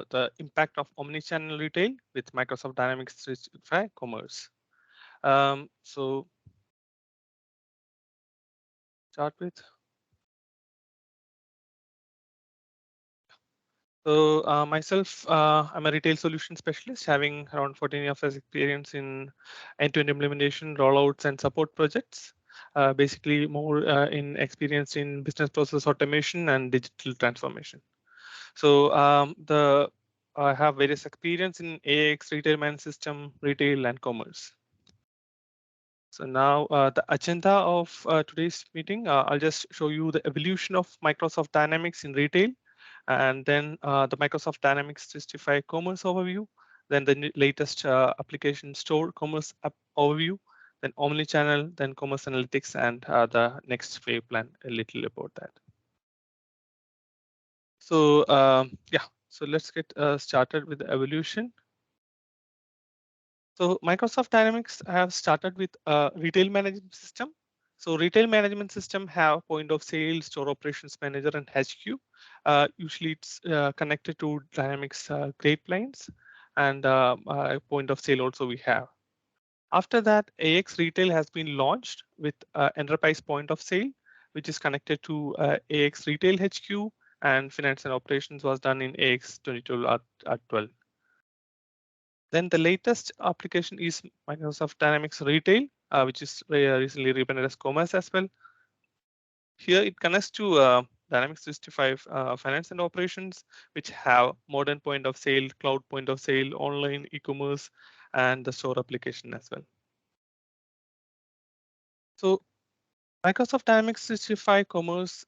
the impact of omni-channel retail with Microsoft Dynamics 365 Commerce. So start with. So myself, I'm a retail solution specialist having around 14 years of experience in end-to-end implementation, rollouts, and support projects. Basically, more in experience in business process automation and digital transformation. So I have various experience in AX, retail management system, retail, and commerce. So now the agenda of today's meeting, I'll just show you the evolution of Microsoft Dynamics in retail, and then the Microsoft Dynamics 365 Commerce overview, then the latest application store commerce app overview, then Omni-Channel, then Commerce Analytics, and the next play plan a little about that. So yeah, so let's get started with the evolution. So Microsoft Dynamics have started with a retail management system. So retail management system have point of sale, store operations manager, and HQ. Usually it's connected to Dynamics Great Plains, and point of sale also we have. After that, AX Retail has been launched with enterprise point of sale, which is connected to AX Retail HQ, and finance and operations was done in AX 2012. Then the latest application is Microsoft Dynamics Retail, which is recently rebranded as Commerce as well. Here it connects to Dynamics 365 Finance and Operations, which have modern point of sale, cloud point of sale, online e-commerce, and the store application as well. So Microsoft Dynamics 365 Commerce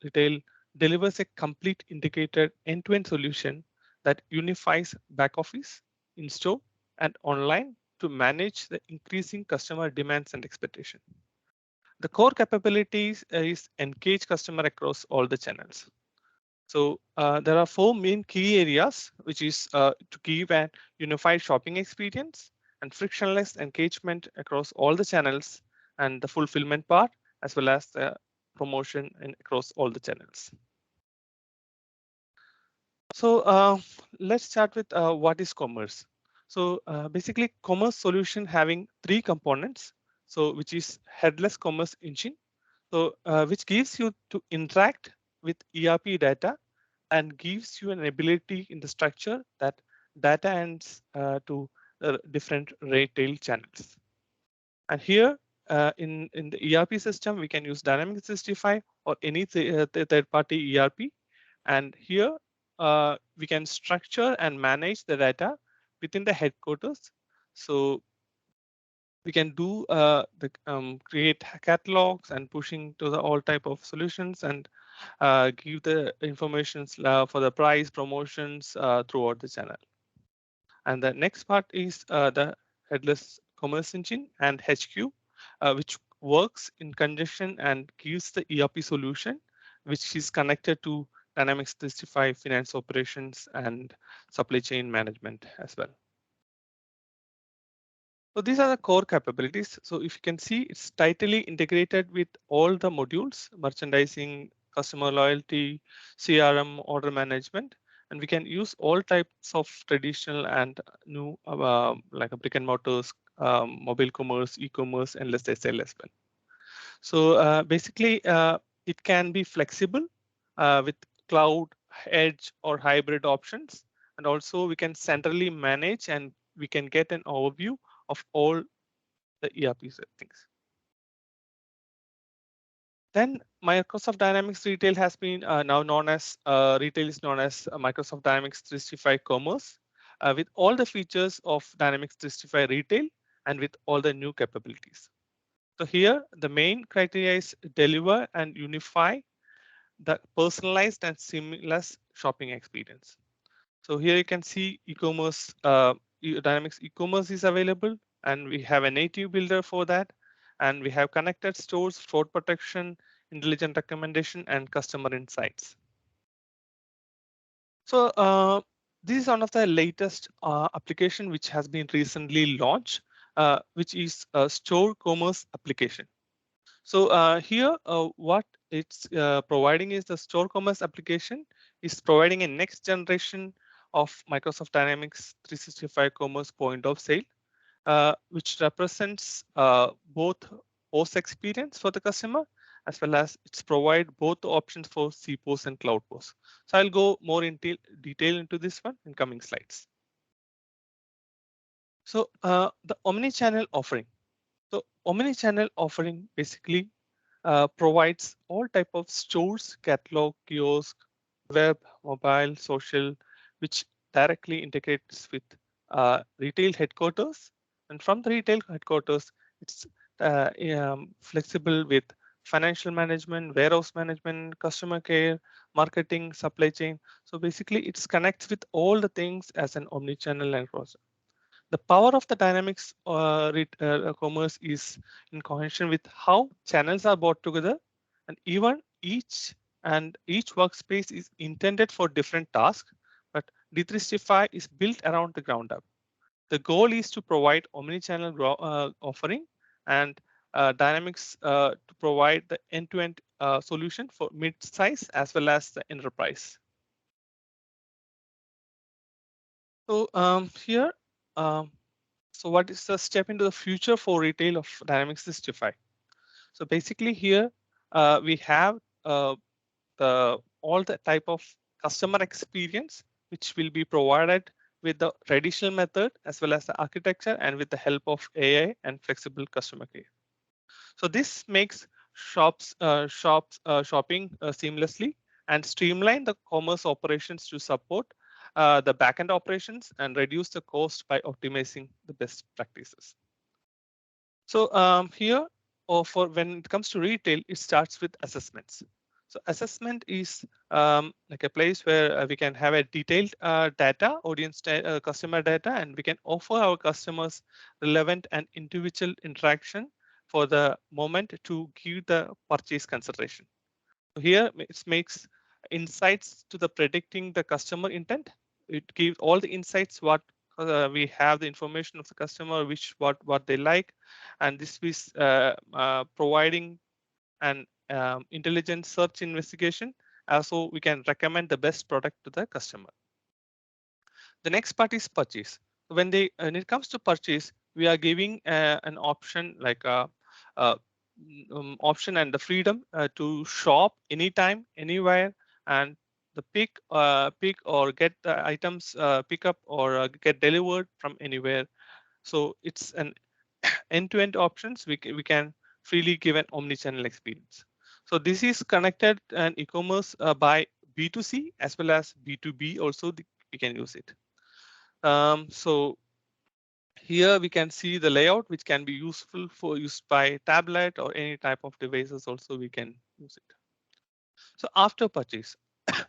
Retail delivers a complete integrated end-to-end solution that unifies back office, in-store, and online to manage the increasing customer demands and expectation. The core capabilities is engage customer across all the channels. So there are four main key areas, which is to give a unified shopping experience and frictionless engagement across all the channels, and the fulfillment part, as well as the promotion across all the channels. So let's start with what is commerce. So basically commerce solution having three components. So which is headless commerce engine. So which gives you to interact with ERP data and gives you an ability in the structure that data ends to different retail channels. And here in the ERP system, we can use Dynamics 365 or any third-party ERP. And here we can structure and manage the data within the headquarters. So we can do create catalogs and pushing to the all type of solutions and give the information for the price promotions throughout the channel. And the next part is the headless commerce engine and HQ, which works in conjunction and gives the ERP solution, which is connected to Dynamics 365 finance operations and supply chain management as well. So these are the core capabilities. So if you can see, it's tightly integrated with all the modules, merchandising, customer loyalty, CRM, order management, and we can use all types of traditional and new like a brick and mortars, mobile commerce, e-commerce, and let's say sell as well. So basically, it can be flexible with cloud, edge, or hybrid options, and also we can centrally manage and we can get an overview of all the ERP settings. Then Microsoft Dynamics Retail has been now known as Retail is known as Microsoft Dynamics 365 Commerce with all the features of Dynamics 365 Retail and with all the new capabilities. So here the main criteria is deliver and unify the personalized and seamless shopping experience. So here you can see e-commerce, Dynamics e-commerce is available, and we have a native builder for that. And we have connected stores, fraud protection, intelligent recommendation, and customer insights. So this is one of the latest application which has been recently launched, which is a store commerce application. So here what it's providing is the store commerce application is providing a next generation of Microsoft Dynamics 365 Commerce point of sale, which represents both post experience for the customer as well as it's provide both the options for CPOS and Cloud POS. So I'll go more into detail into this one in coming slides. So the omni-channel offering. So omni-channel offering basically provides all type of stores, catalog, kiosk, web, mobile, social, which directly integrates with retail headquarters. And from the retail headquarters, it's flexible with financial management, warehouse management, customer care, marketing, supply chain. So basically, it connects with all the things as an omni-channel and cross. The power of the dynamics commerce is in connection with how channels are brought together, and even each workspace is intended for different tasks, but D365 is built around the ground up. The goal is to provide omni-channel offering and Dynamics to provide the end-to-end solution for mid-size as well as the enterprise. So here, um, so what is the step into the future for retail of Dynamics 365? So basically here we have all the type of customer experience which will be provided with the traditional method as well as the architecture and with the help of AI and flexible customer care. So this makes shopping seamlessly and streamline the commerce operations to support the backend operations and reduce the cost by optimizing the best practices. So here, or for when it comes to retail, it starts with assessments. So assessment is like a place where we can have a detailed data, customer data, and we can offer our customers relevant and individual interaction for the moment to give the purchase consideration. So here it makes insights to the predicting the customer intent. It gives all the insights what we have the information of the customer, which what they like, and this is providing an intelligent search investigation. Also, we can recommend the best product to the customer. The next part is purchase. When it comes to purchase, we are giving an option like a option and the freedom to shop anytime, anywhere, and the pick or get the items pick up or get delivered from anywhere. So it's an end-to-end options. We can freely give an omni-channel experience. So this is connected and e-commerce by B2C as well as B2B also we can use it. So here we can see the layout which can be useful for use by tablet or any type of devices also we can use it. So after purchase,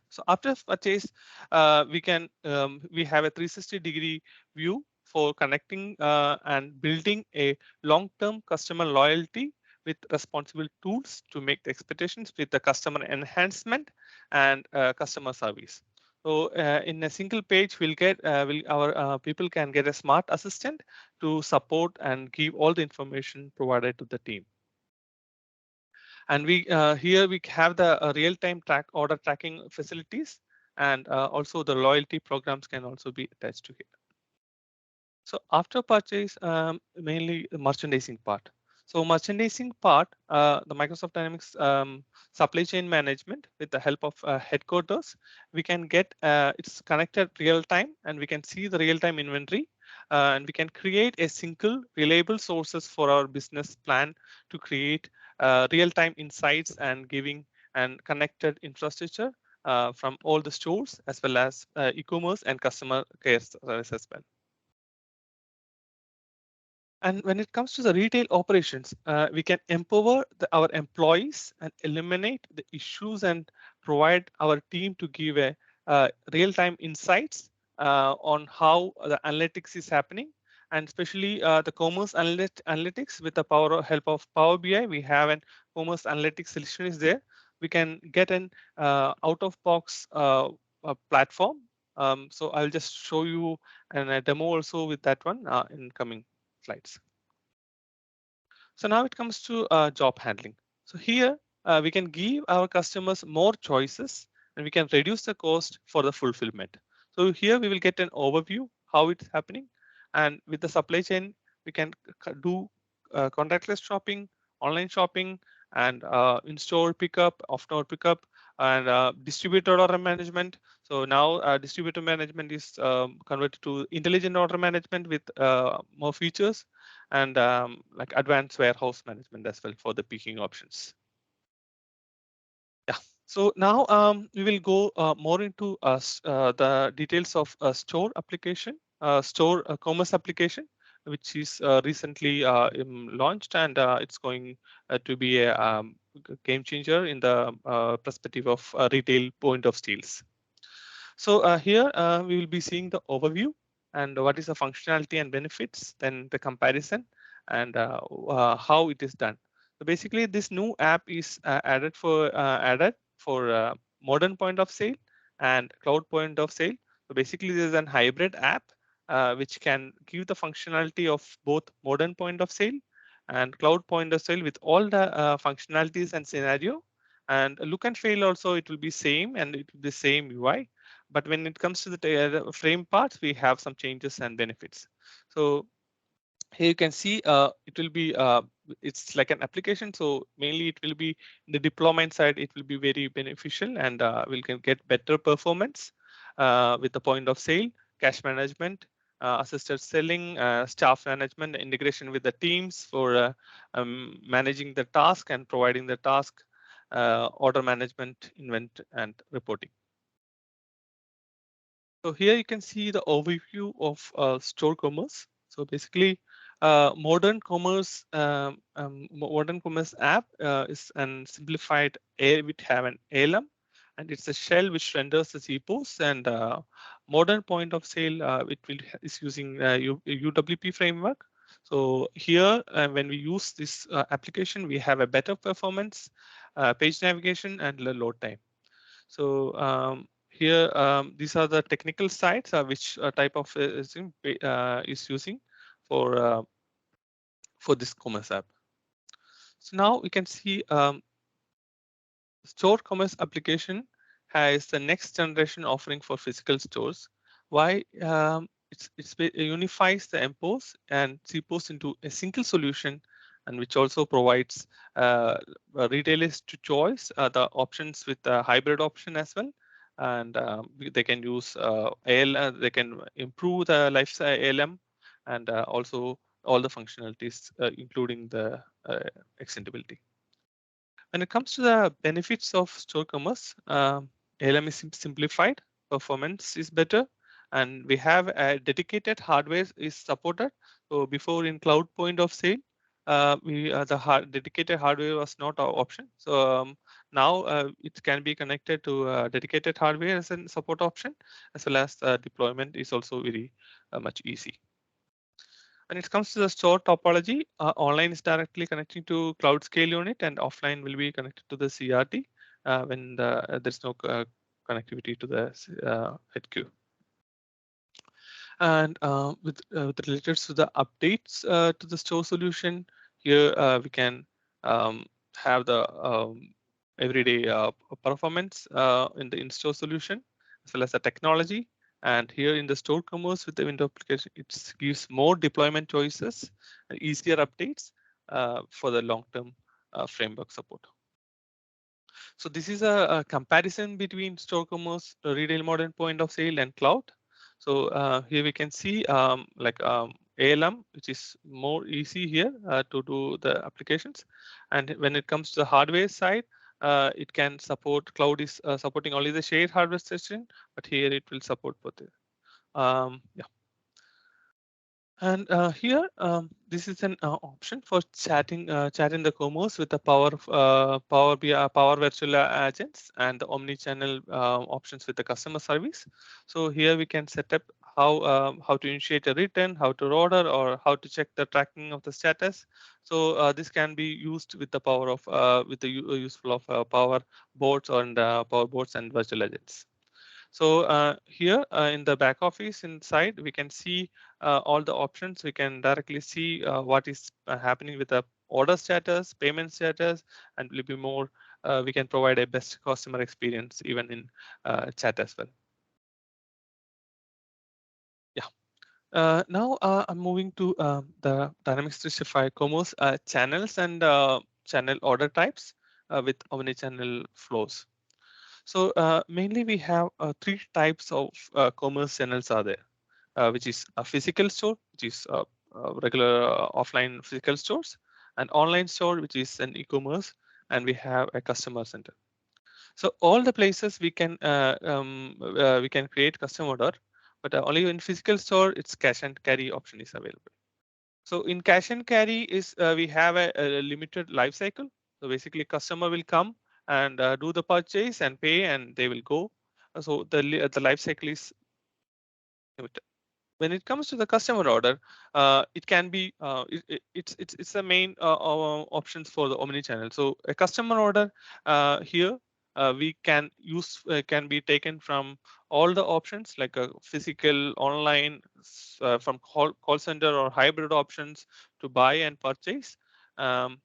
so after purchase, we have a 360-degree view for connecting and building a long-term customer loyalty with responsible tools to make the expectations with the customer enhancement and customer service. So in a single page, our people can get a smart assistant to support and give all the information provided to the team. And we here we have the real-time order tracking facilities, and also the loyalty programs can also be attached to it. So after purchase, mainly the merchandising part. So merchandising part, the Microsoft Dynamics supply chain management with the help of headquarters, we can get it's connected real time and we can see the real time inventory and we can create a single reliable sources for our business plan to create real time insights and giving and connected infrastructure from all the stores as well as e-commerce and customer care service as well. And when it comes to the retail operations, we can empower our employees and eliminate the issues and provide our team to give a real-time insights on how the analytics is happening, and especially the commerce analytics with the help of Power BI. We have an commerce analytics solution is there. We can get an out-of-box platform. So I'll just show you a demo also with that one in coming slides. So now it comes to job handling. So here we can give our customers more choices and we can reduce the cost for the fulfillment. So here we will get an overview how it's happening, and with the supply chain we can do contactless shopping, online shopping, and in-store pickup, off-store pickup, and distributor order management. So now distributor management is converted to intelligent order management with more features, and like advanced warehouse management as well for the picking options. Yeah. So now we will go more into the details of a store application, store commerce application, which is recently launched, and it's going to be a game changer in the perspective of retail point of sales. So here we will be seeing the overview and what is the functionality and benefits, then the comparison, and how it is done. So basically, this new app is added for modern point of sale and cloud point of sale. So basically, this is an hybrid app which can give the functionality of both modern point of sale and cloud point of sale with all the functionalities and scenario. And look and feel also it will be same, and it will be same UI, but when it comes to the frame parts, we have some changes and benefits. So here you can see it will be it's like an application. So mainly it will be in the deployment side, it will be very beneficial, and we can get better performance with the point of sale, cash management, assisted selling, staff management, integration with the teams for managing the task and providing the task, order management, invent, and reporting. So here you can see the overview of store commerce. So basically, modern commerce app is an simplified which have an ALM, and it's a shell which renders the CPOS, and modern point of sale is using UWP framework. So here, when we use this application, we have a better performance, page navigation, and load time. So here, these are the technical sites which type of is using for this commerce app. So now we can see store commerce application has the next generation offering for physical stores. Why? It unifies the MPOS and CPOS into a single solution, and which also provides retailers to choice the options with the hybrid option as well, and they can use AL. They can improve the lifestyle ALM, and also all the functionalities, including the extendability. When it comes to the benefits of store commerce, ALM is simplified, performance is better, and we have a dedicated hardware is supported. So before in cloud point of sale, dedicated hardware was not our option. So now it can be connected to dedicated hardware as a support option, as well as deployment is also very much easy. When it comes to the store topology, online is directly connecting to cloud scale unit, and offline will be connected to the CRT when there's no connectivity to the HQ. And with related to the updates to the store solution, here we can have the everyday performance in the in-store solution, as well as the technology. And here in the store commerce with the window application, it gives more deployment choices and easier updates for the long-term framework support. So this is a comparison between store commerce, retail modern point of sale, and cloud. So here we can see ALM, which is more easy here to do the applications. And when it comes to the hardware side, it can support, cloud is supporting only the shared hardware session, but here it will support both. Yeah. And here, this is an option for chatting the commerce with the Power Virtual Agents and the Omni-Channel options with the customer service. So here we can set up how to initiate a return, how to order, or how to check the tracking of the status. So this can be used with the power of with the useful of Power Boards and Power Boards and Virtual Agents. So here in the back office inside, we can see all the options. We can directly see what is happening with the order status, payment status, and will be more we can provide a best customer experience even in chat as well. Yeah. Now I'm moving to the Dynamics 365 Commerce channels and channel order types with omni-channel flows. So mainly we have three types of commerce channels are there, which is a physical store, which is regular offline physical stores, an online store, which is an e-commerce, and we have a customer center. So all the places we can create custom order, but only in physical store, it's cash and carry option is available. So in cash and carry is we have a limited life cycle. So basically, customer will come and do the purchase and pay, and they will go. So the life cycle is limited. When it comes to the customer order, it can be it's the main options for the omni-channel. So a customer order here we can use can be taken from all the options like a physical, online, from call center or hybrid options to buy and purchase, um,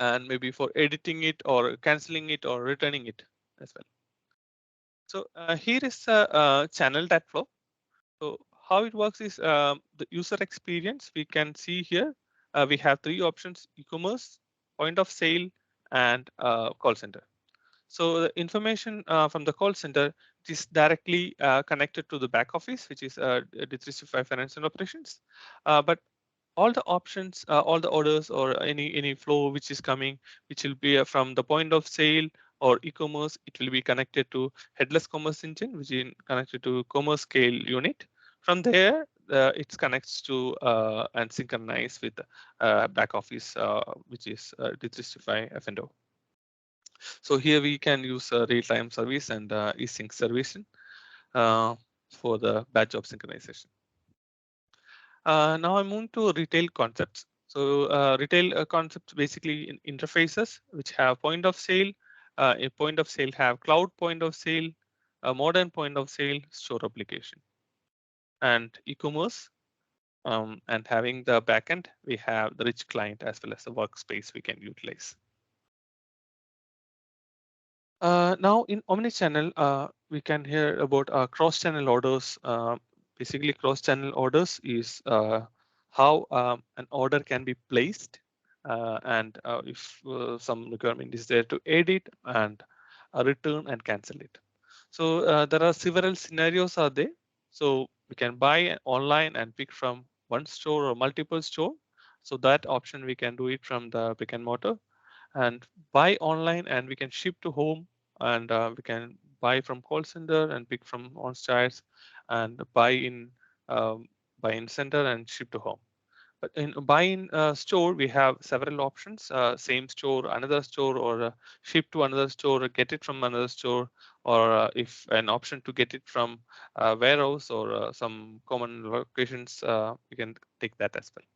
and maybe for editing it or canceling it or returning it as well. So here is a channel that flow. So how it works is the user experience. We can see here we have three options: e-commerce, point of sale, and call center. So the information from the call center is directly connected to the back office, which is D365 Finance and Operations. But all the options, all the orders or any flow which is coming, which will be from the point of sale or e-commerce, it will be connected to Headless Commerce Engine, which is connected to Commerce Scale Unit. From there, it connects to and synchronize with back office, which is D365 F&O. So here we can use real-time service and async service uh, for the batch job synchronization. Now I'm moving to retail concepts. So retail concepts basically in interfaces which have point of sale. A point of sale have cloud point of sale, a modern point of sale, store application, and e-commerce. And having the backend, we have the rich client as well as the workspace we can utilize. Now in omnichannel, we can hear about cross-channel orders. Basically, cross-channel orders is how an order can be placed, and if some requirement is there to edit and return and cancel it. So there are several scenarios are there. So we can buy online and pick from one store or multiple store. So that option we can do it from the brick and mortar, and buy online and we can ship to home, and we can buy from call center and pick from on sites, and buy in center and ship to home. But in buy in store we have several options: same store, another store, or ship to another store, or get it from another store, or if an option to get it from warehouse or some common locations, we can take that as well.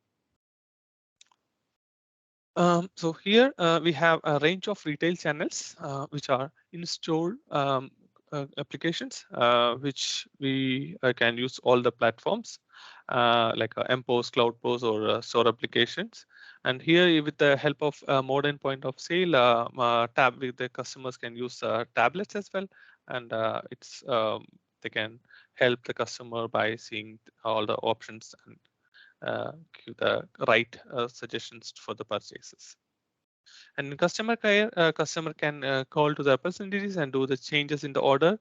So here we have a range of retail channels which are in-store applications, which we can use all the platforms like MPOS, CloudPOS, or store applications. And here, with the help of modern point of sale, the customers can use tablets as well, and they can help the customer by seeing all the options and give the right suggestions for the purchases. And in customer care, customer can call to the representatives and do the changes in the order.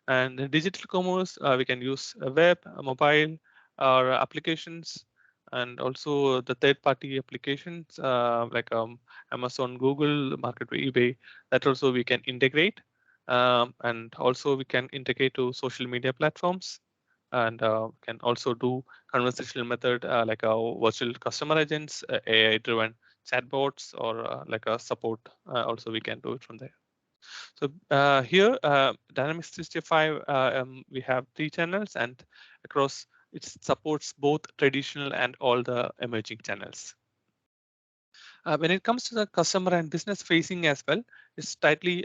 And in digital commerce, we can use a web, a mobile, or applications, and also the third-party applications like Amazon, Google, Market, eBay. That also we can integrate, and also we can integrate to social media platforms, and can also do conversational method like virtual customer agents, AI-driven chatbots, or like a support. Also, we can do it from there. So here, Dynamics 365, we have three channels, and across it supports both traditional and all the emerging channels. When it comes to the customer and business facing as well, is tightly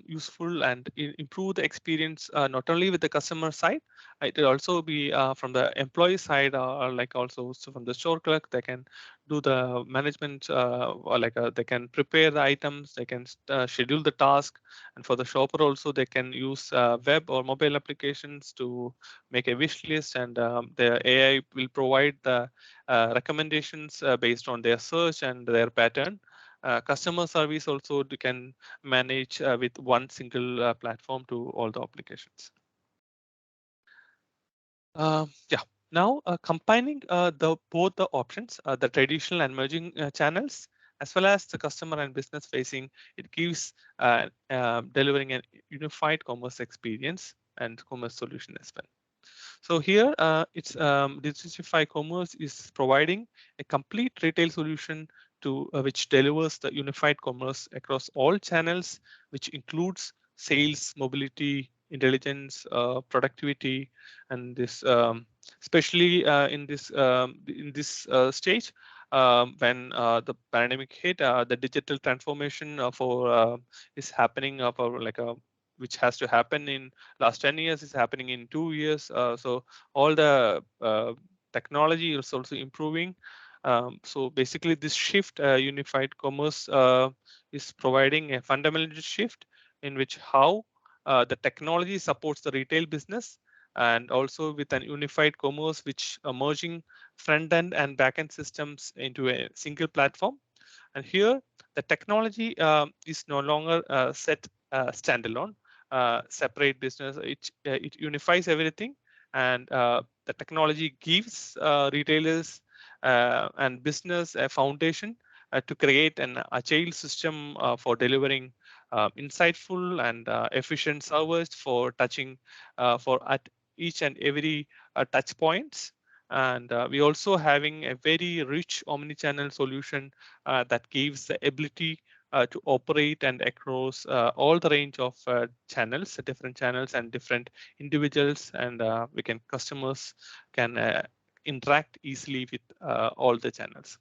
useful and improve the experience not only with the customer side, it will also be from the employee side, or like also so from the store clerk. They can do the management, or like they can prepare the items, they can schedule the task, and for the shopper also they can use web or mobile applications to make a wish list, and the AI will provide the recommendations based on their search and their pattern. Customer service also they can manage with one single platform to all the applications. Yeah. Now combining the both the options, the traditional and emerging channels, as well as the customer and business facing, it gives delivering a unified commerce experience and commerce solution as well. So here, it's Digitify Commerce is providing a complete retail solution to which delivers the unified commerce across all channels, which includes sales, mobility, intelligence, productivity, and this especially in this stage. When the pandemic hit, the digital transformation for is happening for like a which has to happen in last 10 years is happening in 2 years. So all the technology is also improving. So basically this shift, unified commerce is providing a fundamental shift in which how the technology supports the retail business, and also with an unified commerce which are merging front end and back end systems into a single platform. And here the technology is no longer set standalone, separate business. It unifies everything, and the technology gives retailers and business a foundation to create an agile system for delivering insightful and efficient service for touching for at each and every touch points. And we also having a very rich omni-channel solution that gives the ability to operate and across all the range of channels, different channels and different individuals, and we can customers can interact easily with all the channels.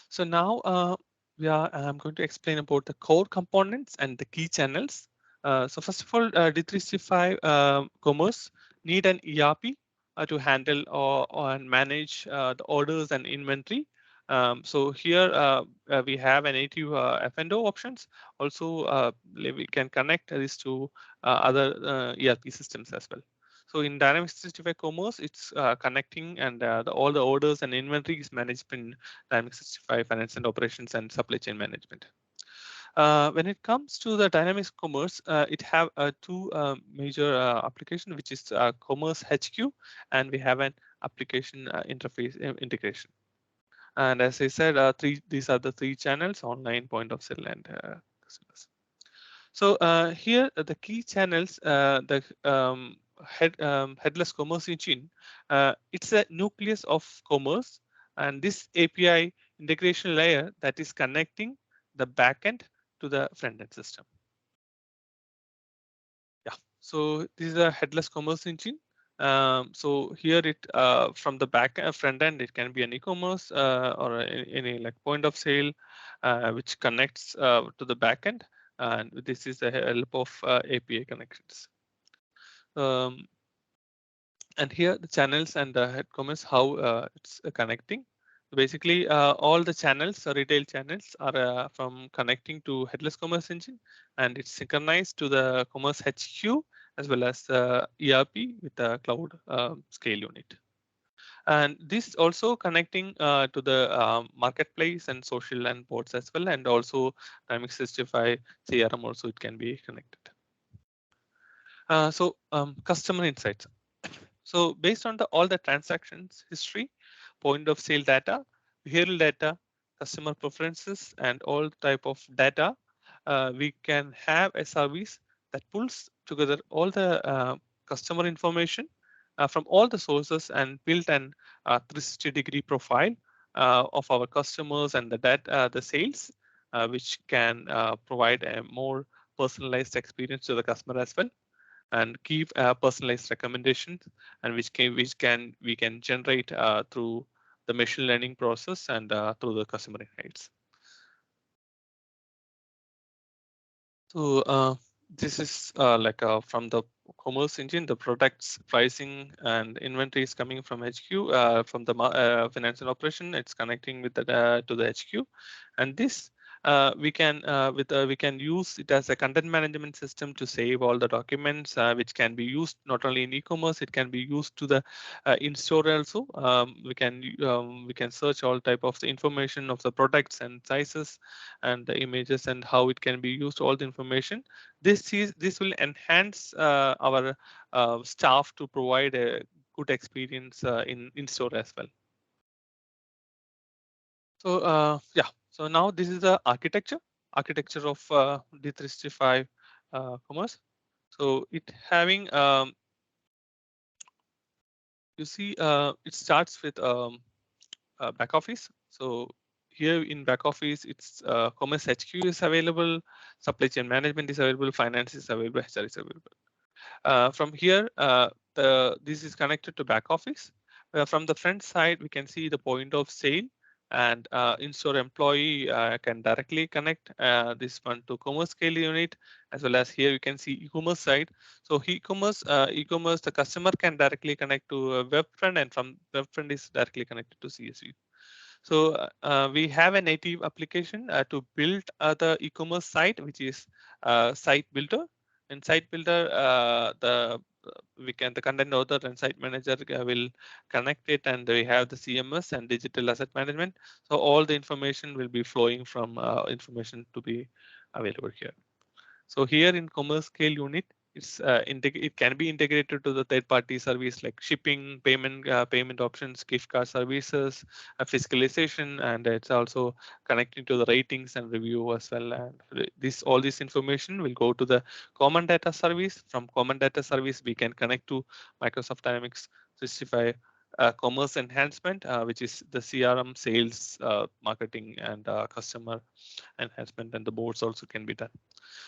So now I'm going to explain about the core components and the key channels. So first of all, D365 Commerce need an ERP to handle or and manage the orders and inventory. So here we have a native F&O options. Also, we can connect this to other ERP systems as well. So in Dynamics 365 Commerce, it's connecting, and all the orders and inventory is managed in Dynamics 365 Finance and Operations and Supply Chain Management. When it comes to the Dynamics Commerce, it have two major application, which is Commerce HQ, and we have an application interface integration. And as I said, these are the three channels: online, point of sale, and customers. So here the key channels, the headless commerce engine, it's a nucleus of commerce, and this API integration layer that is connecting the backend to the front end system. Yeah, so this is a headless commerce engine. So here it from the back front end, it can be an e-commerce or any like point of sale, which connects to the backend, and this is the help of API connections. Um, and here the channels and the head commerce, how it's connecting. Basically, all the channels, retail channels, are from connecting to headless commerce engine, and it's synchronized to the commerce HQ as well as ERP with the cloud scale unit. And this also connecting to the marketplace and social and boards as well, and also Dynamics 365 CRM also it can be connected. So customer insights. So based on all the transactions history, point of sale data, behavioral data, customer preferences, and all type of data, we can have a service that pulls together all the customer information from all the sources and build an 360-degree profile of our customers and the data, the sales, which can provide a more personalized experience to the customer as well, and give personalized recommendations, and we can generate through the machine learning process and through the customer insights. So this is from the commerce engine, the products pricing and inventory is coming from HQ. From the financial operation, it's connecting with the to the HQ, and this we can use it as a content management system to save all the documents, which can be used not only in e-commerce, it can be used to the in store also. We can search all type of the information of the products and sizes and the images and how it can be used, all the information. This will enhance our staff to provide a good experience in store as well. So yeah, so now this is the architecture of D365 commerce. So it having you see it starts with back office. So here in back office, it's commerce HQ is available, supply chain management is available, finance is available, HR is available. From here, this is connected to back office. From the front side, we can see the point of sale, and in-store employee can directly connect this one to commerce scale unit, as well as here you can see e-commerce side. So e-commerce, the customer can directly connect to web front, and from web front is directly connected to CSV. So we have a native application to build the e-commerce site, which is Site Builder. In Site Builder, the content author and site manager will connect it, and we have the CMS and digital asset management. So all the information will be flowing from information to be available here. So here in commerce scale unit, it can be integrated to the third-party service like shipping, payment options, gift card services, fiscalization, and it's also connecting to the ratings and review as well. And all this information will go to the common data service. From common data service, we can connect to Microsoft Dynamics 365 commerce enhancement, which is the CRM, sales, marketing, and customer enhancement, and the boards also can be done.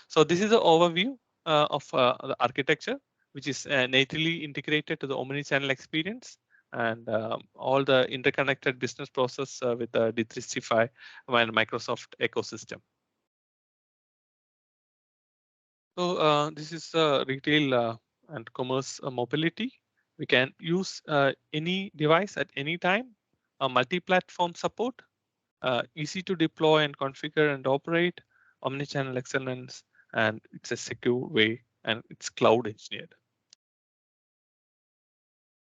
So this is an overview of the architecture, which is natively integrated to the omni-channel experience and all the interconnected business process with the D365 and Microsoft ecosystem. So this is retail and commerce mobility. We can use any device at any time, multi-platform support, easy to deploy and configure and operate, omnichannel excellence, and it's a secure way, and it's cloud engineered.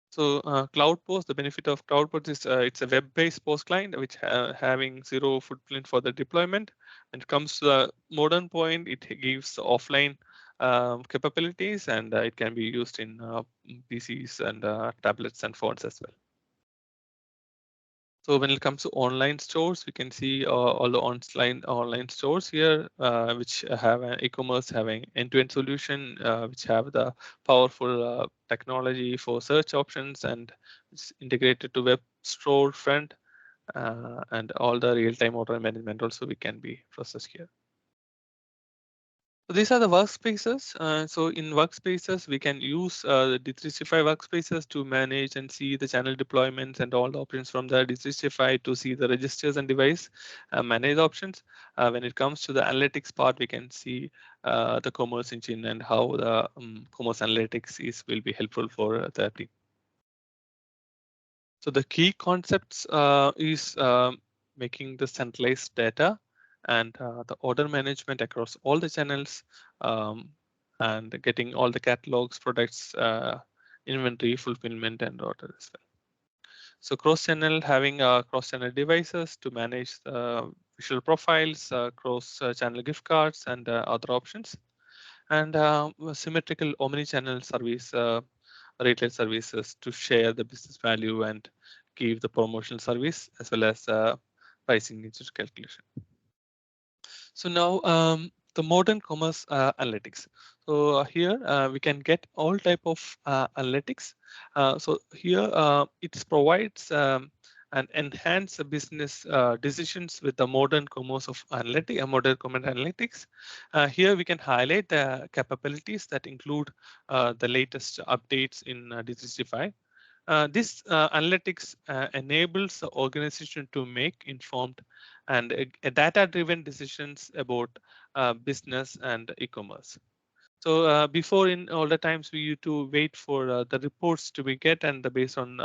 So Cloud Post, the benefit of Cloud Post is it's a web-based post client which having zero footprint for the deployment. When it comes to the modern point, it gives offline capabilities, and it can be used in PCs and tablets and phones as well. So when it comes to online stores, we can see all the online stores here, which have an e-commerce having end-to-end solution, which have the powerful technology for search options, and it's integrated to web store front, and all the real-time order management also we can be processed here. So these are the workspaces. So in workspaces, we can use the D365 workspaces to manage and see the channel deployments and all the options from the D365 to see the registers and device manage options. When it comes to the analytics part, we can see the commerce engine and how the commerce analytics will be helpful for the team. So the key concepts is making the centralized data and the order management across all the channels, and getting all the catalogs, products, inventory, fulfillment, and order as well. So cross-channel, having cross-channel devices to manage visual profiles, cross-channel gift cards, and other options, and symmetrical omni-channel service, retail services to share the business value and give the promotional service as well as pricing engine calculation. So now the modern commerce analytics. So here we can get all type of analytics. So here it provides and enhance the business decisions with the modern commerce of modern commerce analytics. Here we can highlight the capabilities that include the latest updates in D365. This analytics enables the organization to make informed and data-driven decisions about business and e-commerce. So before, in all the times, we used to wait for the reports to be get, and based on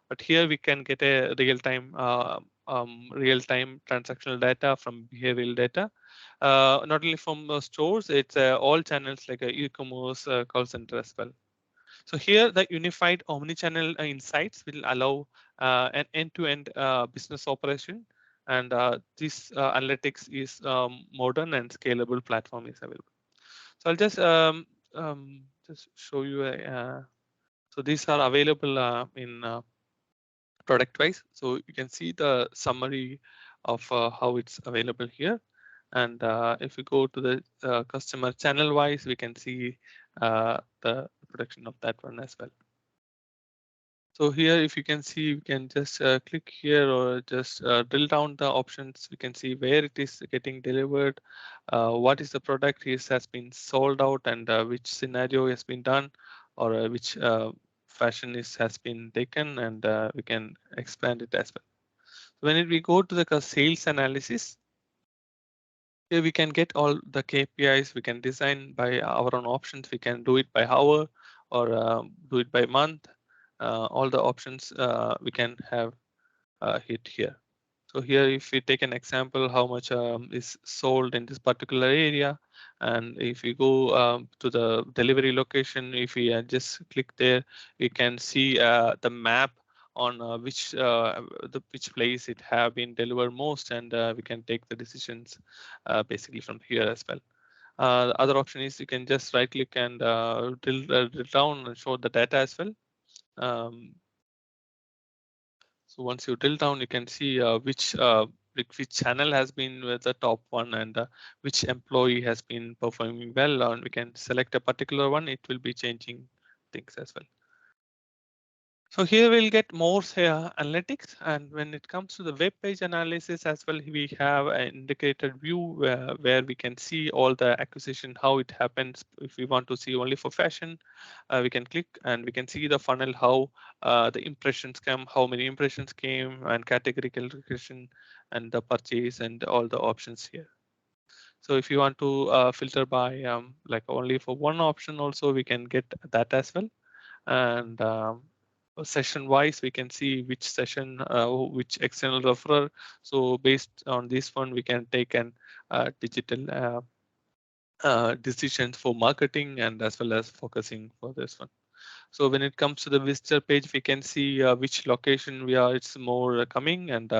but here we can get a real-time transactional data from behavioral data, not only from stores, it's all channels like e-commerce, call center as well. So here the unified omni-channel insights will allow an end-to-end business operation, and this analytics is modern and scalable platform is available. So I'll just show you a. So these are available in product wise. So you can see the summary of how it's available here. And if we go to the customer channel wise, we can see the production of that one as well. So here, if you can see, you can just click here or just drill down the options. We can see where it is getting delivered, what is the product is has been sold out, and which scenario has been done, or which fashion is has been taken, and we can expand it as well. When we go to the sales analysis, here we can get all the KPIs. We can design by our own options. We can do it by hour or do it by month. All the options we can have hit here. So here, if we take an example, how much is sold in this particular area, and if we go to the delivery location, if we just click there, we can see the map on which place it have been delivered most, and we can take the decisions basically from here as well. The other option is you can just right click and drill down and show the data as well. So once you drill down, you can see which channel has been with the top one, and which employee has been performing well. And we can select a particular one. It will be changing things as well. So here we'll get more analytics, and when it comes to the web page analysis as well, we have an indicated view where we can see all the acquisition, how it happens. If we want to see only for fashion, we can click and we can see the funnel, how the impressions come, how many impressions came, and category calculation, and the purchase, and all the options here. So if you want to filter by like only for one option, also we can get that as well. And session wise, we can see which session, which external referrer. So based on this one, we can take an digital decisions for marketing, and as well as focusing for this one. So when it comes to the visitor page, we can see which location we are. It's more coming, and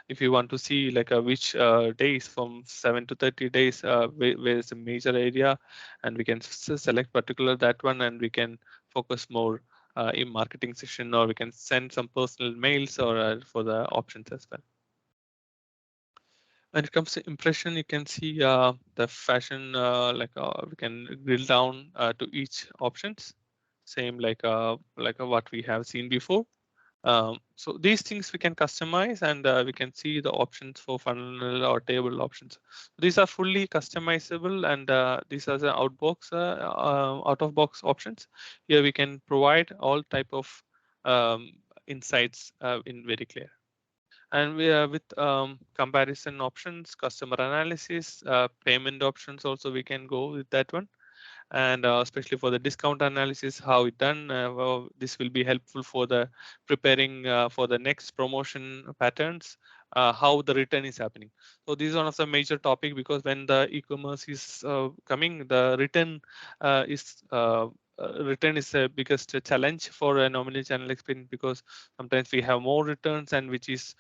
if you want to see like which days from 7 to 30 days, where is a major area, and we can select particular that one, and we can focus more in marketing session, or we can send some personal mails or for the options as well. When it comes to impression, you can see the fashion, we can drill down to each options, same like what we have seen before. So these things we can customize, and we can see the options for funnel or table options. These are fully customizable, and these are the out of box options. Here we can provide all type of insights in very clear. And we are with comparison options, customer analysis, payment options also we can go with that one. And especially for the discount analysis, how it done, well, this will be helpful for the preparing for the next promotion patterns, how the return is happening. So this is one of the major topic, because when the e-commerce is coming, the return is the biggest challenge for an omni-channel experience, because sometimes we have more returns, and which is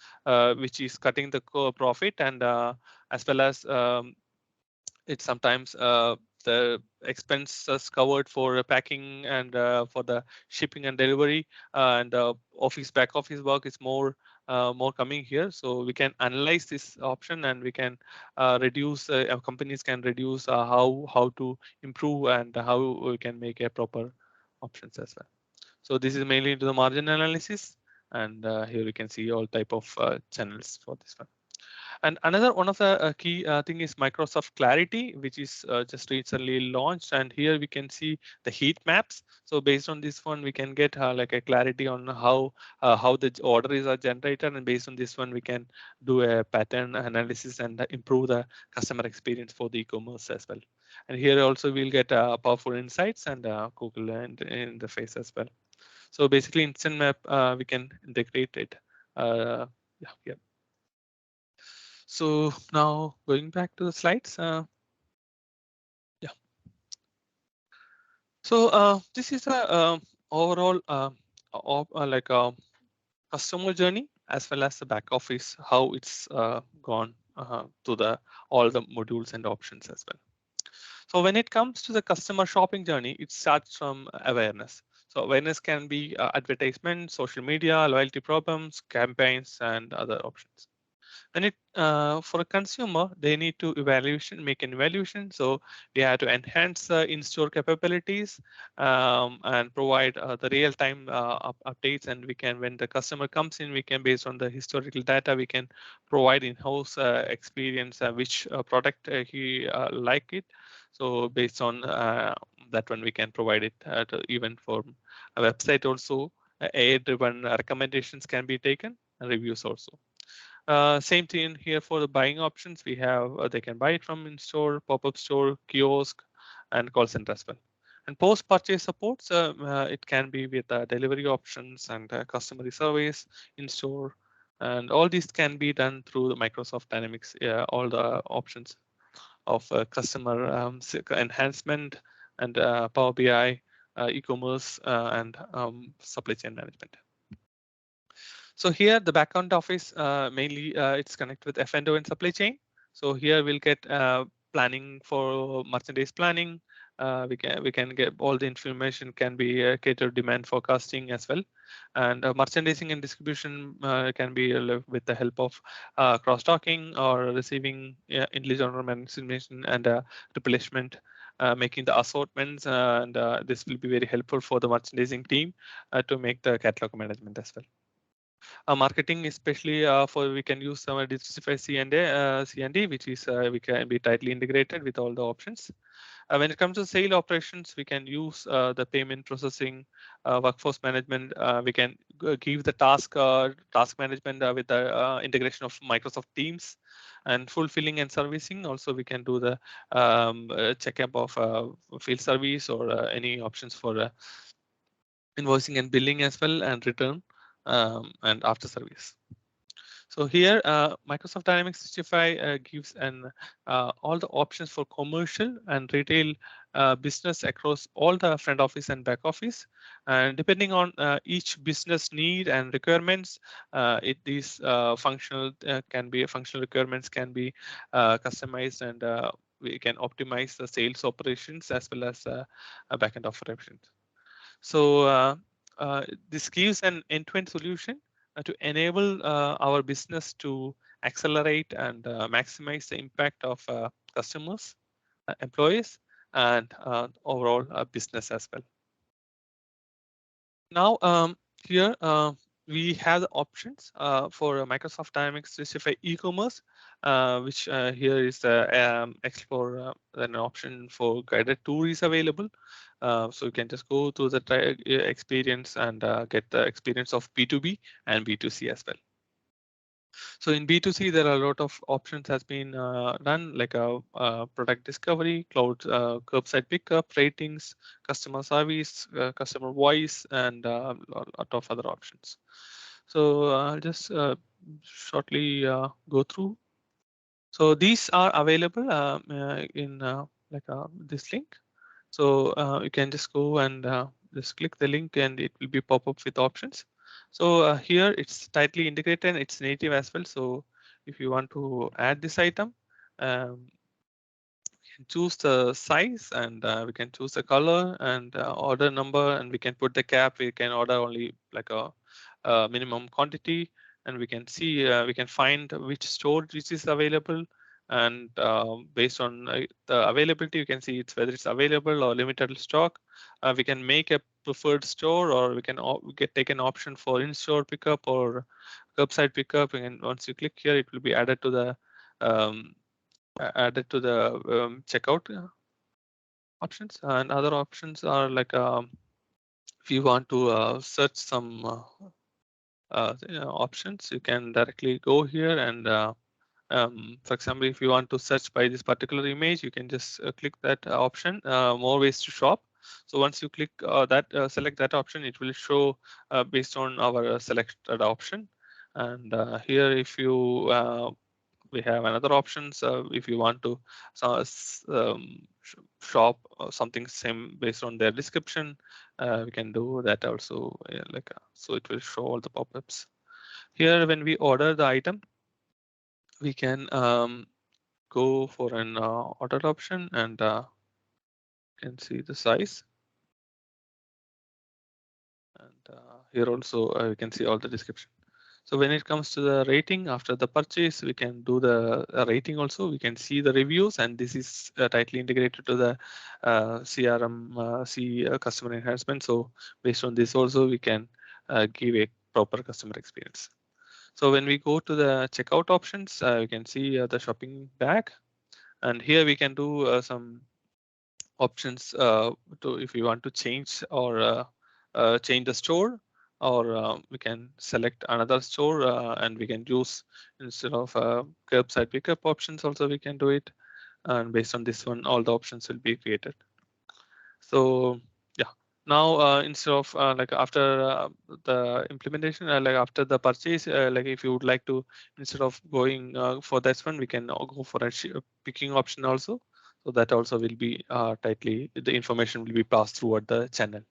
cutting the profit, and as well as it's sometimes the expenses covered for packing, and for the shipping and delivery, and back office work is more coming here. So we can analyze this option, and we can reduce, companies can reduce how to improve, and how we can make a proper options as well. So this is mainly into the margin analysis, and here we can see all type of channels for this one. And another one of the key thing is Microsoft Clarity, which is just recently launched. And here we can see the heat maps. So based on this one, we can get like a clarity on how the orders are generated, and based on this one, we can do a pattern analysis and improve the customer experience for the e-commerce as well. And here also we'll get powerful insights and Google and interface as well. So basically, instant map we can integrate it. Yeah. So now going back to the slides. Yeah. So this is a overall like a customer journey as well as the back office, how it's gone to the all the modules and options as well. So when it comes to the customer shopping journey, it starts from awareness. So awareness can be advertisement, social media, loyalty programs, campaigns, and other options. And it for a consumer, they need to make an evaluation. So we have to enhance in-store capabilities and provide the real-time updates. And we can, when the customer comes in, we can, based on the historical data, we can provide in-house experience which product he like it. So based on that one, we can provide it even for a website also. AI-driven recommendations can be taken, and reviews also. Same thing here for the buying options. We have they can buy it from in-store, pop-up store, kiosk, and call center as well. And post-purchase supports, it can be with delivery options and customer service in-store. And all these can be done through the Microsoft Dynamics, all the options of customer enhancement and Power BI, e-commerce, and supply chain management. So here the backend office mainly it's connected with F&O and supply chain. So here we'll get planning for merchandise planning. We can get all the information can be catered demand forecasting as well, and merchandising and distribution can be with the help of cross-docking or receiving intelligent information and replenishment. Making the assortments and this will be very helpful for the merchandising team to make the catalog management as well. Marketing, especially for we can use some diversified C&D, which is we can be tightly integrated with all the options. When it comes to sale operations, we can use the payment processing, workforce management. We can give the task management with the integration of Microsoft Teams, and fulfilling and servicing. Also, we can do the checkup of field service or any options for invoicing and billing as well, and return and after service. So here, Microsoft Dynamics 365 gives all the options for commercial and retail business across all the front office and back office. And depending on each business need and requirements, these functional requirements can be customized, and we can optimize the sales operations as well as backend operations. So this gives an end-to-end solution to enable our business to accelerate and maximize the impact of customers, employees, and overall business as well. Now here we have the options for Microsoft Dynamics 365 e-commerce, which here is explore an option for guided tour is available. So you can just go to the experience and get the experience of B2B and B2C as well. So in B2C, there are a lot of options has been done, like product discovery, cloud curbside pickup, ratings, customer service, customer voice, and a lot of other options. So I'll just shortly go through. So these are available in this link. So you can just go and just click the link, and it will be pop up with options. So here it's tightly integrated and it's native as well. So if you want to add this item, we can choose the size, and we can choose the color and order number, and we can put the cap. We can order only like a minimum quantity, and we can see we can find which store which is available, and based on the availability, you can see it's whether it's available or limited stock. We can make a preferred store, or we can take an option for in-store pickup or curbside pickup, and once you click here, it will be added to the added to the checkout options. And other options are like if you want to search some options, you can directly go here and for example, if you want to search by this particular image, you can just click that option, more ways to shop. So once you click select that option, it will show based on our selected option. And here, if you we have another options if you want to shop something same based on their description, we can do that also. So it will show all the pop-ups. Here, when we order the item, we can go for an order option, and can see the size. And here also you can see all the description. So when it comes to the rating after the purchase, we can do the rating also. We can see the reviews, and this is tightly integrated to the CRM, customer enhancement. So based on this also, we can give a proper customer experience. So when we go to the checkout options, you can see the shopping bag, and here we can do some options to if you want to change or change the store, or we can select another store and we can use instead of curbside pickup options also we can do it. And based on this one, all the options will be created. So yeah, now instead of like after the implementation, like after the purchase, like if you would like to, instead of going for this one, we can go for a picking option also. So that also will be tightly, the information will be passed throughout the channel.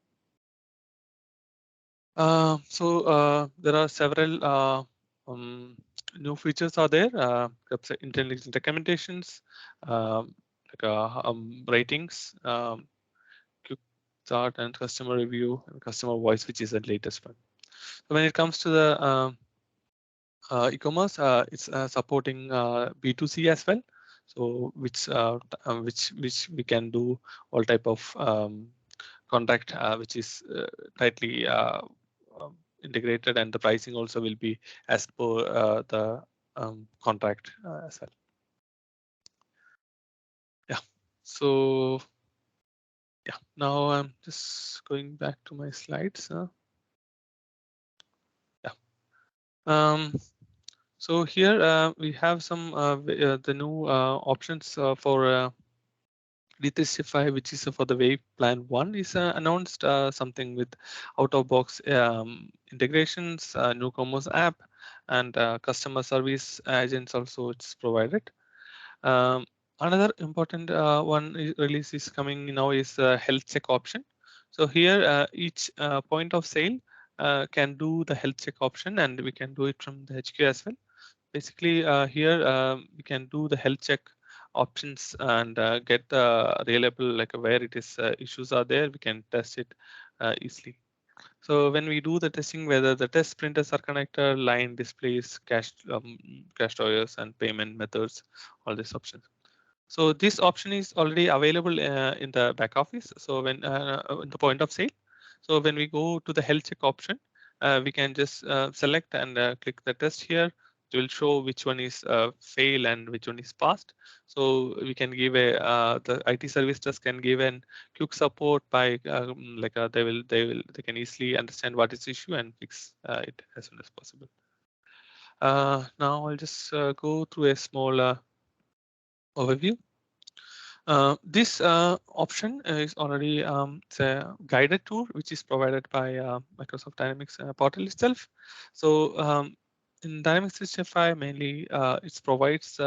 There are several new features are there. Intelligent recommendations, ratings, quick start, and customer review and customer voice, which is the latest one. So when it comes to the e-commerce, it's supporting B2C as well. So which we can do all type of contract which is tightly integrated, and the pricing also will be as per the contract as well. Yeah. So yeah, now I'm just going back to my slides. Yeah. So here we have some the new options for D365, which is for the Wave Plan 1 is announced something with out-of-box integrations, new commerce app, and customer service agents also it's provided. Um, Another important release is coming now is health check option. So here each point of sale can do the health check option, and we can do it from the HQ as well. Basically, here we can do the health check options and get the reliable, like where it is issues are there, we can test it easily. So when we do the testing, whether the test printers are connected, line displays, cash drawers, and payment methods, all these options. So this option is already available in the back office. So when in the point of sale, so when we go to the health check option, we can just select and click the test here. It will show which one is fail and which one is passed. So we can give a the IT service desk can give an quick support by they can easily understand what is the issue and fix it as soon as possible. Now I'll just go through a small overview. This option is already it's a guided tour which is provided by Microsoft Dynamics portal itself. So in Dynamics 365 mainly it provides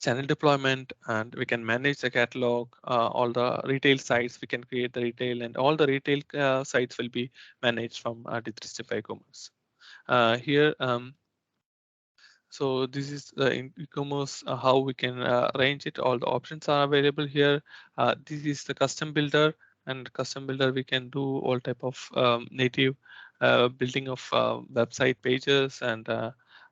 channel deployment, and we can manage the catalog, all the retail sites, we can create the retail, and all the retail sites will be managed from D365 Commerce. Here so this is the e-commerce, how we can arrange it. All the options are available here. This is the custom builder, and custom builder we can do all type of native building of website pages, and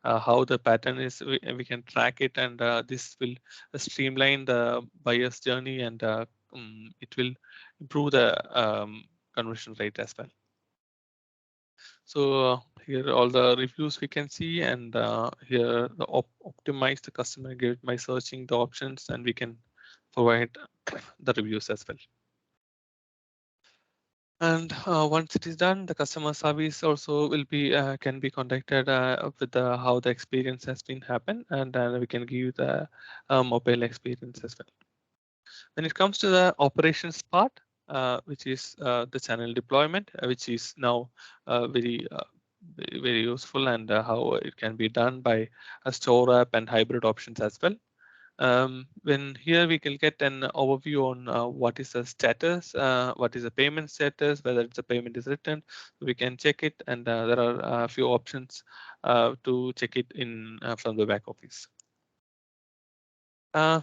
how the pattern is. We can track it, and this will streamline the buyer's journey, and it will improve the conversion rate as well. Here all the reviews we can see, and here the optimize the customer engagement by searching the options, and we can provide the reviews as well. And once it is done, the customer service also will be can be contacted with how the experience has been happened, and we can give the mobile experience as well. When it comes to the operations part, which is the channel deployment, which is now very useful, and how it can be done by a store app and hybrid options as well. When here we can get an overview on what is the status, what is the payment status, whether it's a payment is returned, we can check it, and there are a few options to check it in from the back office.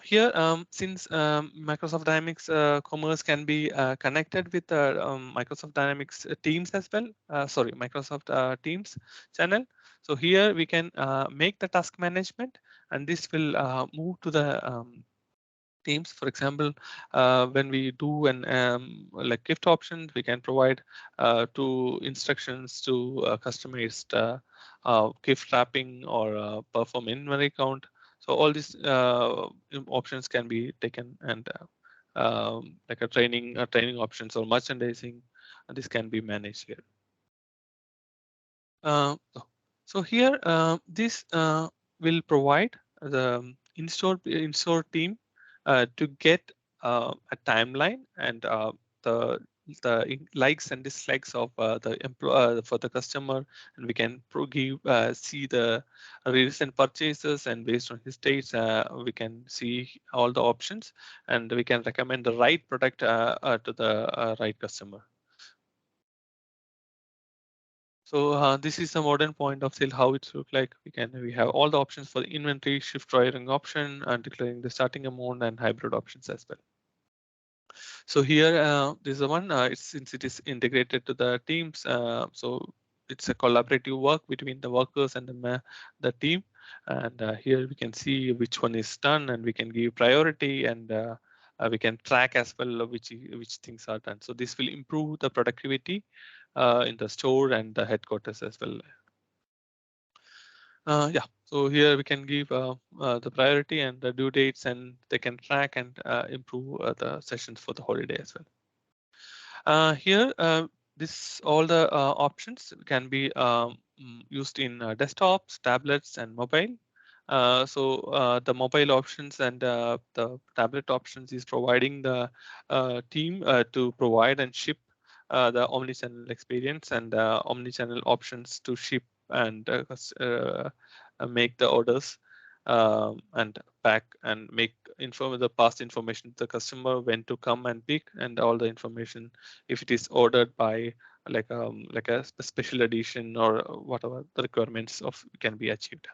Here, since Microsoft Dynamics Commerce can be connected with Microsoft Dynamics Teams as well, sorry, Microsoft Teams channel. So here we can make the task management, and this will move to the Teams. For example, when we do an like gift options, we can provide two instructions to customize gift wrapping or perform inventory count. So all these options can be taken, and like a training options or merchandising, and this can be managed here. Uh, so here, this will provide the in-store team to get a timeline and the likes and dislikes of the employee for the customer, and we can see the recent purchases, and based on his states, we can see all the options, and we can recommend the right product to the right customer. So this is the modern point of sale, how it look like. We have all the options for the inventory, shift drawing option, and declaring the starting amount, and hybrid options as well. So here, this is the one. Since it is integrated to the teams, so it's a collaborative work between the workers and the team. And here we can see which one is done, and we can give priority, and we can track as well which things are done. So this will improve the productivity in the store and the headquarters as well. Yeah, so here we can give the priority and the due dates, and they can track and improve the sessions for the holiday as well. Here, this all the options can be used in desktops, tablets, and mobile. The mobile options and the tablet options is providing the team to provide and ship the omni-channel experience, and omni-channel options to ship and make the orders, and pack and make inform the past information to the customer when to come and pick, and all the information if it is ordered by like a special edition or whatever the requirements of can be achieved.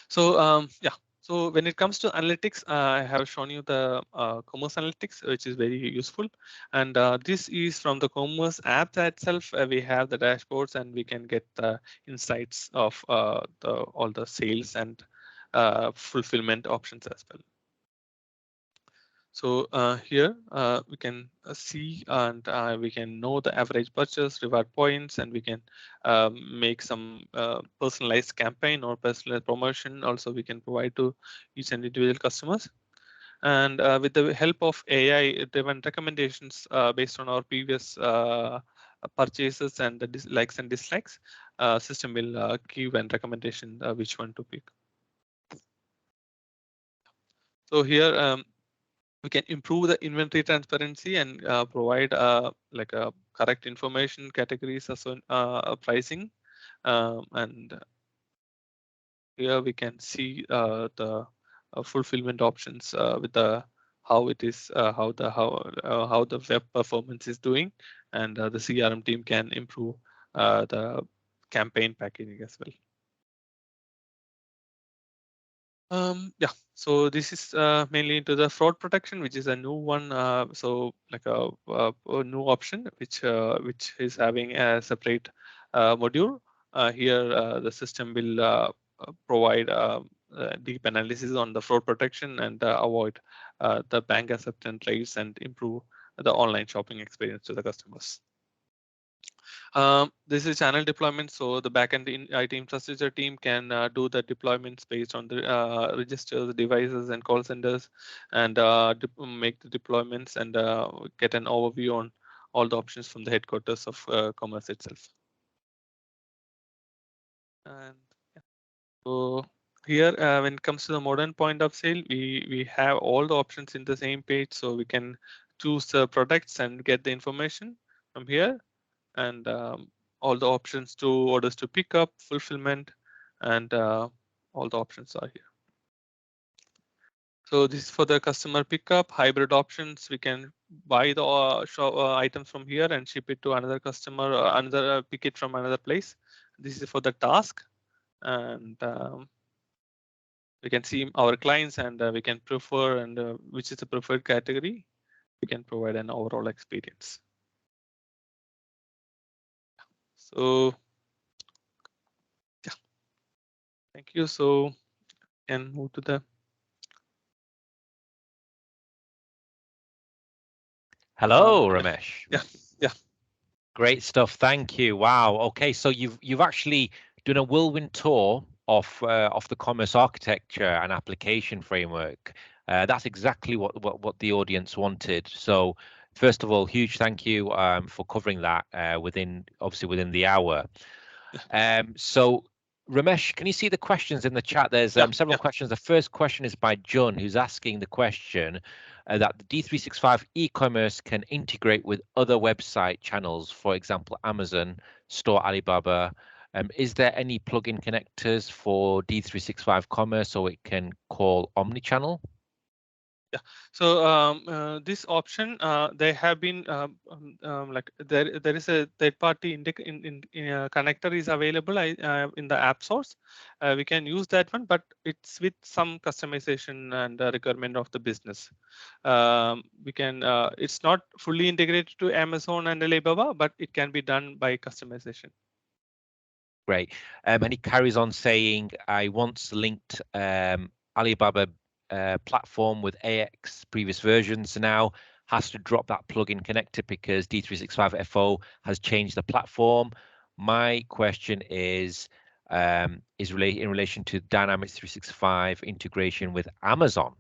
So yeah, so when it comes to analytics, I have shown you the commerce analytics, which is very useful. And this is from the commerce app itself. We have the dashboards, and we can get the insights of all the sales and fulfillment options as well. So here we can see, and we can know the average purchase, reward points, and we can make some personalized campaign or personalized promotion. Also, we can provide to each and individual customers. And with the help of AI-driven recommendations based on our previous purchases and the likes and dislikes, system will give a recommendation which one to pick. So here we can improve the inventory transparency and provide like a correct information categories as well, pricing, and here we can see the fulfillment options with the how it is how the web performance is doing, and the CRM team can improve the campaign packaging as well. Yeah, so this is mainly into the fraud protection, which is a new one. So like a new option, which is having a separate module. Here, the system will provide deep analysis on the fraud protection, and avoid the bank acceptance rates, and improve the online shopping experience to the customers. This is channel deployment, so the backend IT infrastructure team can do the deployments based on the registers, devices, and call centers, and make the deployments and get an overview on all the options from the headquarters of commerce itself. And yeah. So here, when it comes to the modern point of sale, we have all the options in the same page, so we can choose the products and get the information from here, and all the options to orders to pick up, fulfillment, and all the options are here. So this is for the customer pickup, hybrid options. We can buy the items from here and ship it to another customer, or another pick it from another place. This is for the task, and we can see our clients, and we can prefer and which is the preferred category. We can provide an overall experience. So yeah, thank you. So can move to the Hello, yeah, Ramesh. yeah. Great stuff. Thank you. Wow. Okay, so you've actually done a whirlwind tour of the commerce architecture and application framework. That's exactly what the audience wanted. So first of all, huge thank you for covering that obviously within the hour. So Ramesh, can you see the questions in the chat? There's Yeah, several yeah. questions. The first question is by John, who's asking the question that the D365 e-commerce can integrate with other website channels, for example, Amazon, Store Alibaba. Is there any plugin connectors for D365 Commerce so it can call Omni-Channel? Yeah. So this option, they have been like there is a third party in connector is available in the app source. We can use that one, but it's with some customization and requirement of the business. We can it's not fully integrated to Amazon and Alibaba, but it can be done by customization. Great. And he carries on saying, I once linked Alibaba platform with AX previous versions, now has to drop that plugin connector because D365 FO has changed the platform. My question is in relation to Dynamics 365 integration with Amazon.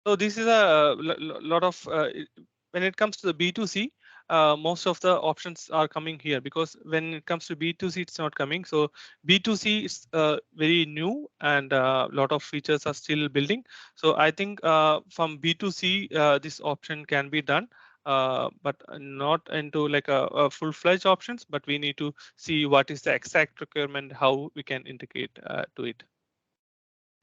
So this is a lot of when it comes to the B2C, most of the options are coming here, because when it comes to B2C, it's not coming. So B2C is very new, and a lot of features are still building. So I think from B2C, this option can be done, but not into like a full-fledged options. But we need to see what is the exact requirement, how we can integrate to it.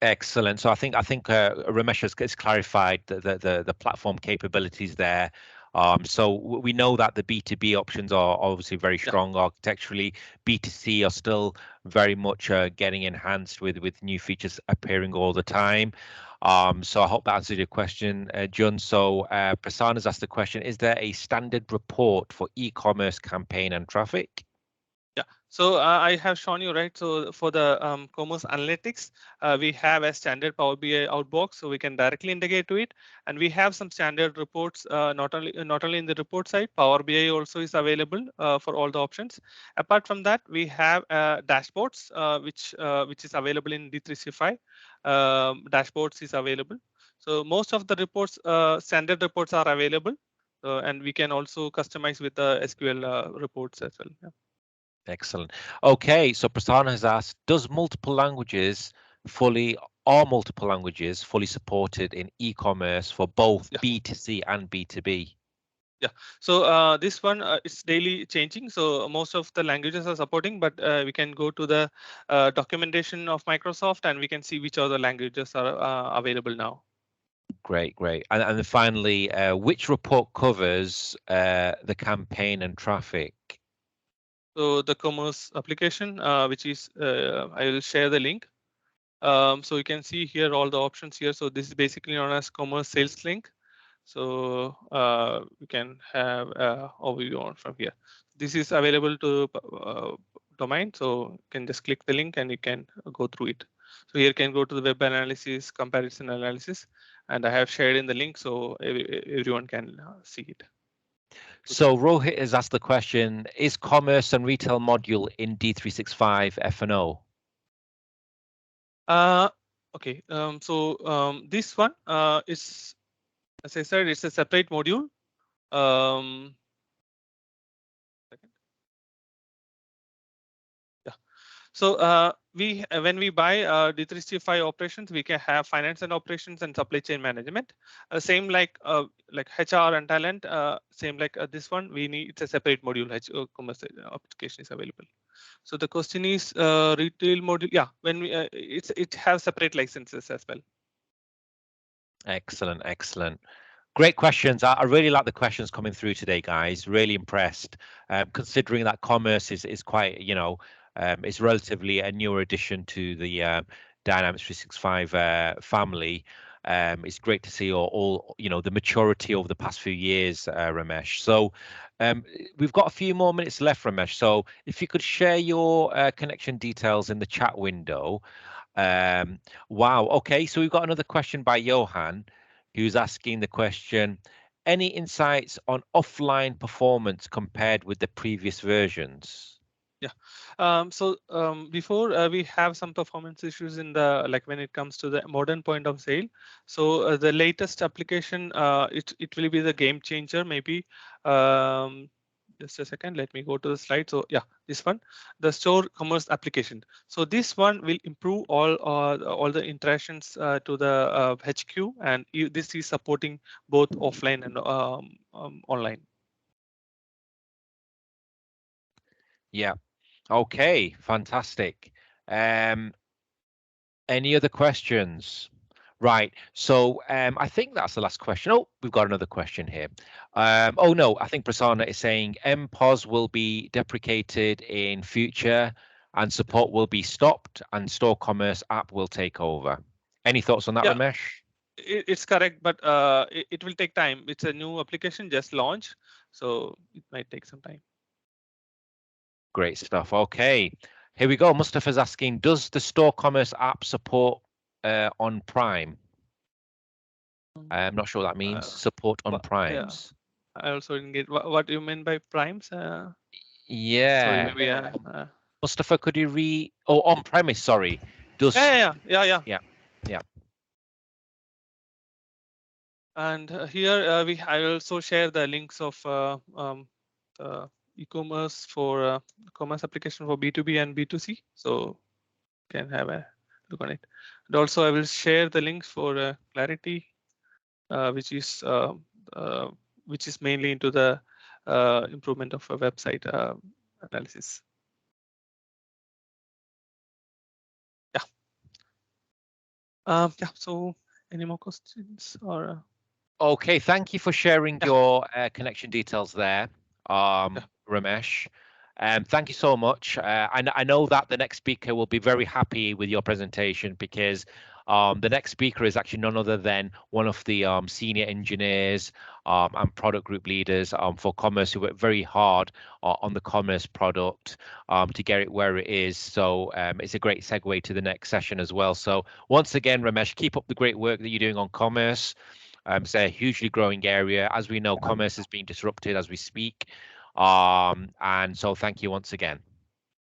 Excellent. So I think Ramesh has clarified the platform capabilities there. So we know that the B2B options are obviously very strong architecturally. B2C are still very much getting enhanced with new features appearing all the time. So I hope that answered your question, Jun. So Prasanna has asked the question: is there a standard report for e-commerce campaign and traffic? Yeah, so I have shown you, right? So for the commerce analytics, we have a standard Power BI outbox, so we can directly integrate to it, and we have some standard reports. Not only in the report side, Power BI also is available for all the options. Apart from that, we have dashboards, which is available in D365. Dashboards is available. So most of the reports, standard reports, are available, and we can also customize with the SQL reports as well. Yeah. Excellent. Okay, so Prasanna has asked, does multiple languages are multiple languages fully supported in e-commerce for both B2C and B2B? Yeah, so this one is daily changing. So most of the languages are supporting, but we can go to the documentation of Microsoft, and we can see which other languages are available now. Great, great. And then finally, which report covers the campaign and traffic? So the commerce application, which is, I will share the link. So you can see here all the options here. So this is basically known as commerce sales link. So you can have overview on from here. This is available to domain, so you can just click the link and you can go through it. So here you can go to the web analysis, comparison analysis, and I have shared in the link, so everyone can see it. So Rohit has asked the question, is commerce and retail module in D365 F&O? Okay. This one is, as I said, it's a separate module. Second. Yeah. So when we buy D365 operations, we can have finance and operations and supply chain management. Same like HR and talent. Same like this one. We need, it's a separate module. Commerce application is available. So the question is retail module. Yeah, when we it has separate licenses as well. Excellent, excellent. Great questions. I really like the questions coming through today, guys. Really impressed. Considering that commerce is quite, it's relatively a newer addition to the Dynamics 365 family. It's great to see all the maturity over the past few years, Ramesh. So we've got a few more minutes left, Ramesh. So if you could share your connection details in the chat window. Wow. Okay. So we've got another question by Johan, who's asking the question, any insights on offline performance compared with the previous versions? Yeah. Before we have some performance issues in the, like when it comes to the modern point of sale. So the latest application, it will be the game changer maybe. Just a second, let me go to the slide. So yeah, this one, the store commerce application. So this one will improve all the interactions to the HQ, and this is supporting both offline and online. Yeah. Okay. Fantastic. Any other questions? Right. So I think that's the last question. Oh, we've got another question here. Oh no, I think Prasanna is saying MPOS will be deprecated in future and support will be stopped and store commerce app will take over. Any thoughts on that, Yeah. Ramesh? It's correct, but it will take time. It's a new application just launched, so it might take some time. Great stuff. Okay, here we go. Mustafa's asking, does the store commerce app support on Prime? I'm not sure what that means. Support on Primes. Yeah, I also didn't get what you mean by primes. Yeah. Sorry, maybe. Mustafa, could you on premise? Sorry. Does Yeah. Yeah. And here I also share the links of the e-commerce for commerce application for B2B and B2C, so you can have a look on it. And also I will share the links for Clarity, which is mainly into the improvement of a website analysis. Yeah. So any more questions or? Okay, thank you for sharing your connection details there, Ramesh. Thank you so much. I know that the next speaker will be very happy with your presentation because the next speaker is actually none other than one of the senior engineers and product group leaders for commerce who work very hard on the commerce product to get it where it is. So it's a great segue to the next session as well. So once again, Ramesh, keep up the great work that you're doing on commerce. It's a hugely growing area. As we know, commerce is being disrupted as we speak. And so thank you once again.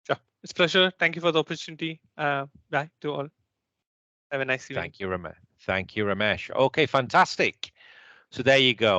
Sure. It's a pleasure. Thank you for the opportunity. Bye to all. Have a nice evening. Thank you, Ramesh. Thank you, Ramesh. Okay, fantastic. So there you go.